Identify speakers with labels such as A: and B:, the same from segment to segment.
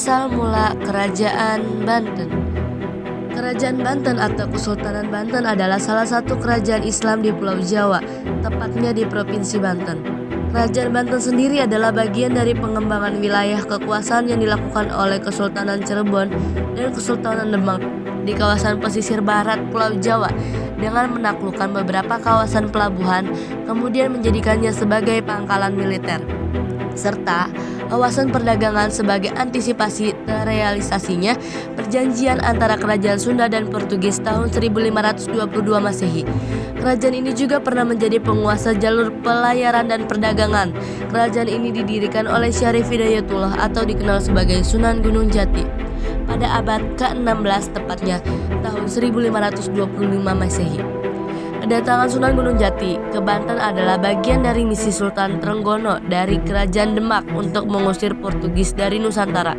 A: Asal mula Kerajaan Banten. Kerajaan Banten atau Kesultanan Banten adalah salah satu kerajaan Islam di Pulau Jawa, tepatnya di Provinsi Banten. Kerajaan Banten sendiri adalah bagian dari pengembangan wilayah kekuasaan yang dilakukan oleh Kesultanan Cirebon dan Kesultanan Demak di kawasan pesisir barat Pulau Jawa dengan menaklukkan beberapa kawasan pelabuhan, kemudian menjadikannya sebagai pangkalan militer, serta kawasan perdagangan sebagai antisipasi terrealisasinya perjanjian antara Kerajaan Sunda dan Portugis tahun 1522 Masehi. Kerajaan ini juga pernah menjadi penguasa jalur pelayaran dan perdagangan. Kerajaan ini didirikan oleh Syarif Hidayatullah atau dikenal sebagai Sunan Gunung Jati pada abad ke-16, tepatnya tahun 1525 Masehi. Kedatangan Sunan Gunung Jati ke Banten adalah bagian dari misi Sultan Trenggono dari Kerajaan Demak untuk mengusir Portugis dari Nusantara.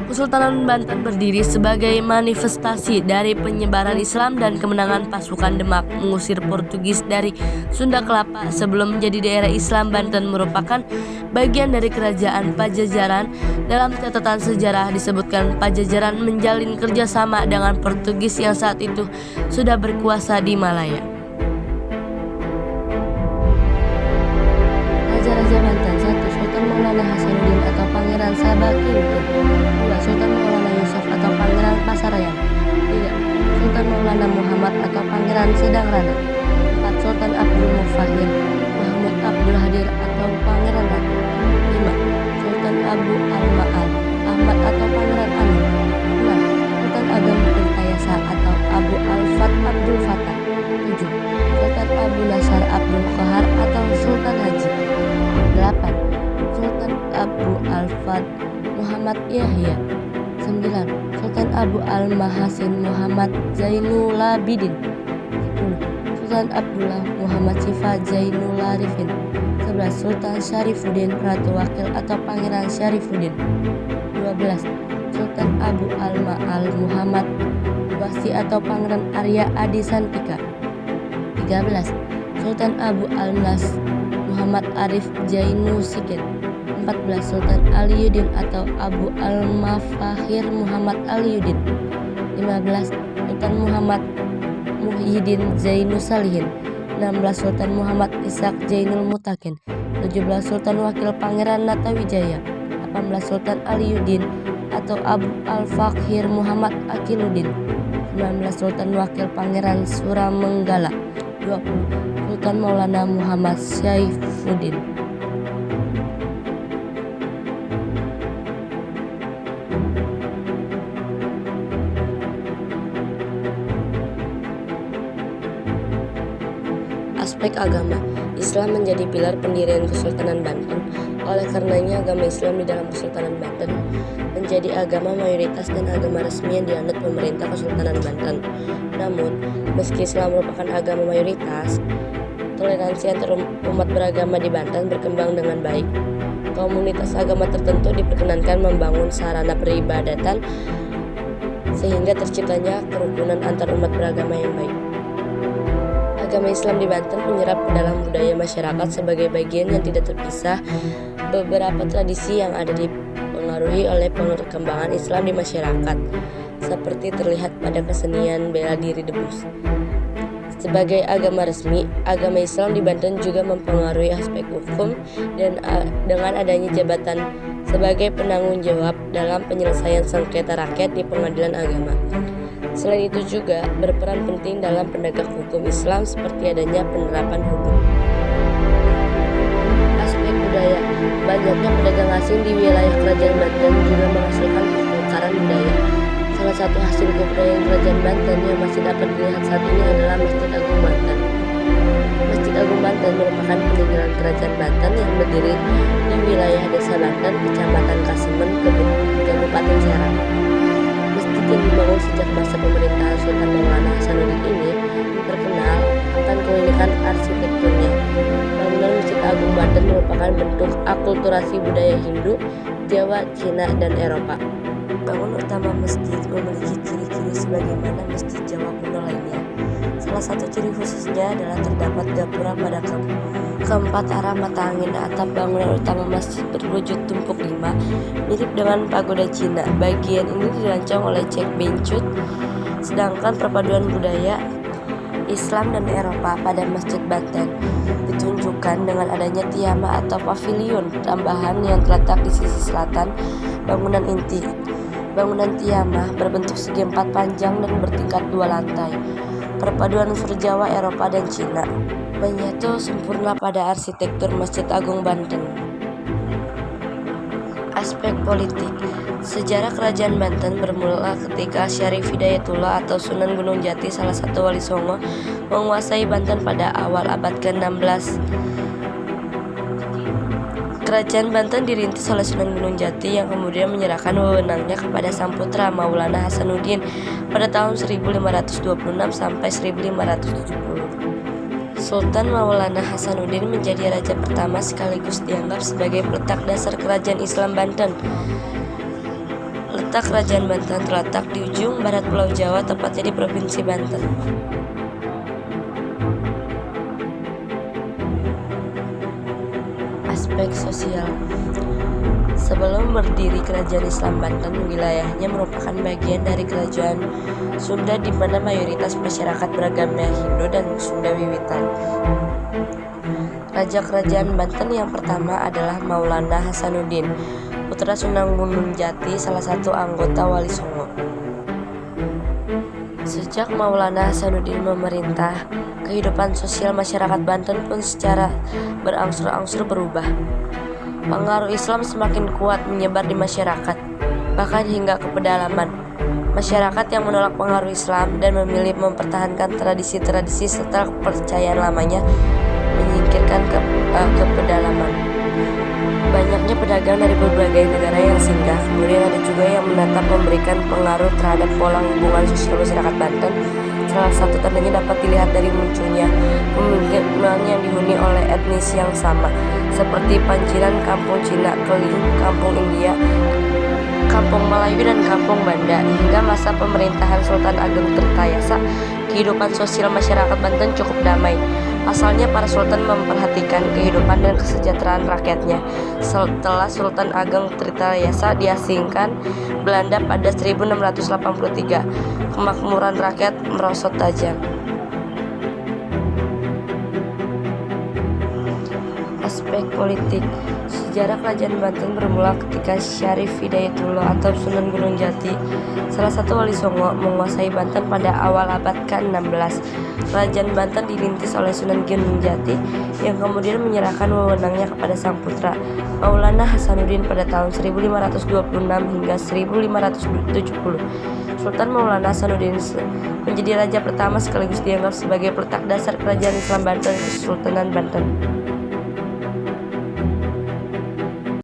A: Kesultanan Banten berdiri sebagai manifestasi dari penyebaran Islam dan kemenangan pasukan Demak mengusir Portugis dari Sunda Kelapa. Sebelum menjadi daerah Islam, Banten merupakan bagian dari Kerajaan Pajajaran. Dalam catatan sejarah disebutkan Pajajaran menjalin kerjasama dengan Portugis yang saat itu sudah berkuasa di Malaya. Raja-Raja Banten. 1. Sultan Maulana Hasanuddin atau Pangeran Sabakilun. 2. Sultan Maulana Yusuf atau Pangeran Pasarayan. 3. Sultan Maulana Muhammad atau Pangeran Sedangrana. 4. Sultan Abdul Mufahir Mahmud Abdul Hadir atau Pangeran Ratu. 5. Sultan Abu Al-Ma'al Ahmad atau Pangeran Amin. 6. Sultan Agam Tirtayasa atau Abu Al-Fat Abdul Fatah. 7. Sultan Abu Nasar Abdul Qahar atau Sultan Haji. 8. Sultan Abu Al-Fat Muhammad Yahya. 9. Sultan Abu Al-Mahasin Muhammad Zainul Abidin. 10. Sultan Abdullah Muhammad Syifa Zainul Arifin. 11. Sultan Syarifuddin Ratu Wakil atau Pangeran Syarifuddin. 12. Sultan Abu Al-Ma'al Muhammad Wasi atau Pangeran Arya Adi Santika. 13. Sultan Abu Al-Nas Muhammad Arif Jainu Sikin. 14. Sultan Aliyuddin atau Abu Al-Mafahir Muhammad Aliyuddin. 15. Sultan Muhammad Muhyiddin Zainul Salihin. 16. Sultan Muhammad Ishaq Zainul Mutakin. 17. Sultan Wakil Pangeran Natawijaya. 18. Sultan Aliyuddin atau Abu Al-Fakhir Muhammad Akiluddin. 19. Sultan Wakil Pangeran Suramenggala. 20. Sultan Maulana Muhammad Syaifuddin. Aspek agama. Islam menjadi pilar pendirian Kesultanan Banten. Oleh karenanya agama Islam di dalam Kesultanan Banten menjadi agama mayoritas dan agama resmi yang dianut pemerintah Kesultanan Banten. Namun, meski Islam merupakan agama mayoritas, toleransi antar umat beragama di Banten berkembang dengan baik. Komunitas agama tertentu diperkenankan membangun sarana peribadatan sehingga terciptanya kerukunan antar umat beragama yang baik. Agama Islam di Banten menyerap ke dalam budaya masyarakat sebagai bagian yang tidak terpisah. Beberapa tradisi yang ada dipengaruhi oleh perkembangan Islam di masyarakat, seperti terlihat pada kesenian bela diri debus. Sebagai agama resmi, agama Islam di Banten juga mempengaruhi aspek hukum dan dengan adanya jabatan sebagai penanggung jawab dalam penyelesaian sengketa rakyat di pengadilan agama. Selain itu juga berperan penting dalam penegak hukum Islam seperti adanya penerapan hukum. Aspek budaya. Banyaknya pedagang asing di wilayah Kerajaan Banten juga menghasilkan pertukaran budaya. Salah satu hasil kebudayaan Kerajaan Banten yang masih dapat dilihat saat ini adalah Masjid Agung Banten. Masjid Agung Banten merupakan peninggalan Kerajaan Banten yang berdiri di wilayah Desa Banten, Kecamatan Kasemen, Kabupaten Serang. Masjid yang dibangun sejak masa pemerintahan Sultan Maulana Hasanuddin ini terkenal akan keunikan arsitekturnya. Bangunan Masjid Agung Banten merupakan bentuk akulturasi budaya Hindu, Jawa, Cina, dan Eropa. Bangunan utama masjid memiliki ciri-ciri sebagaimana masjid Jawa kuno lainnya. Salah satu ciri khususnya adalah terdapat gapura pada keempat arah mata angin. Atap bangunan utama masjid berwujud tumpuk 5, mirip dengan pagoda Cina. Bagian ini dirancang oleh Cek Bencut, sedangkan perpaduan budaya Islam dan Eropa pada Masjid Banten ditunjukkan dengan adanya tiama atau pavilion tambahan yang terletak di sisi selatan bangunan inti. Bangunan tiama berbentuk segi empat panjang dan bertingkat 2 lantai. Perpaduan unsur Jawa, Eropa, dan Cina menyatu sempurna pada arsitektur Masjid Agung Banten. Aspek politik. Sejarah Kerajaan Banten bermula ketika Syarif Hidayatullah atau Sunan Gunung Jati, salah satu wali Songo, menguasai Banten pada awal abad ke-16. Kerajaan Banten dirintis oleh Sunan Gunung Jati yang kemudian menyerahkan wewenangnya kepada sang putra Maulana Hasanuddin pada tahun 1526 sampai 1570. Sultan Maulana Hasanuddin menjadi raja pertama sekaligus dianggap sebagai peletak dasar kerajaan Islam Banten. Letak Kerajaan Banten terletak di ujung barat Pulau Jawa, tepatnya di Provinsi Banten. Aspek sosial. Sebelum berdiri Kerajaan Islam Banten, wilayahnya merupakan bagian dari Kerajaan Sunda di mana mayoritas masyarakat beragama Hindu dan Sunda wiwitan. Raja Kerajaan Banten yang pertama adalah Maulana Hasanuddin, putra Sunan Gunung Jati, salah satu anggota Wali Songo. Sejak Maulana Hasanuddin memerintah, kehidupan sosial masyarakat Banten pun secara berangsur-angsur berubah. Pengaruh Islam semakin kuat menyebar di masyarakat, bahkan hingga ke pedalaman. Masyarakat yang menolak pengaruh Islam dan memilih mempertahankan tradisi-tradisi serta kepercayaan lamanya menyingkirkan ke pedalaman. Banyaknya pedagang dari berbagai negara yang singgah, kemudian ada juga yang menatap memberikan pengaruh terhadap pola hubungan sosial masyarakat Banten. Salah satu tandanya dapat dilihat dari munculnya pemukiman yang dihuni oleh etnis yang sama, seperti Panciran, Kampung Cina, Keling, Kampung India, Kampung Melayu, dan Kampung Banda. Hingga masa pemerintahan Sultan Ageng Tirtayasa, kehidupan sosial masyarakat Banten cukup damai. Asalnya para sultan memperhatikan kehidupan dan kesejahteraan rakyatnya. Setelah Sultan Ageng Tirtayasa diasingkan Belanda pada 1683, kemakmuran rakyat merosot tajam. Aspek politik. Sejarah Kerajaan Banten bermula ketika Syarif Hidayatullah atau Sunan Gunung Jati, salah satu wali Songo, menguasai Banten pada awal abad ke-16. Kerajaan Banten dirintis oleh Sunan Gunung Jati yang kemudian menyerahkan wewenangnya kepada sang putra Maulana Hasanuddin pada tahun 1526 hingga 1570. Sultan Maulana Hasanuddin menjadi raja pertama sekaligus dianggap sebagai peletak dasar Kerajaan Islam Banten, Kesultanan Banten.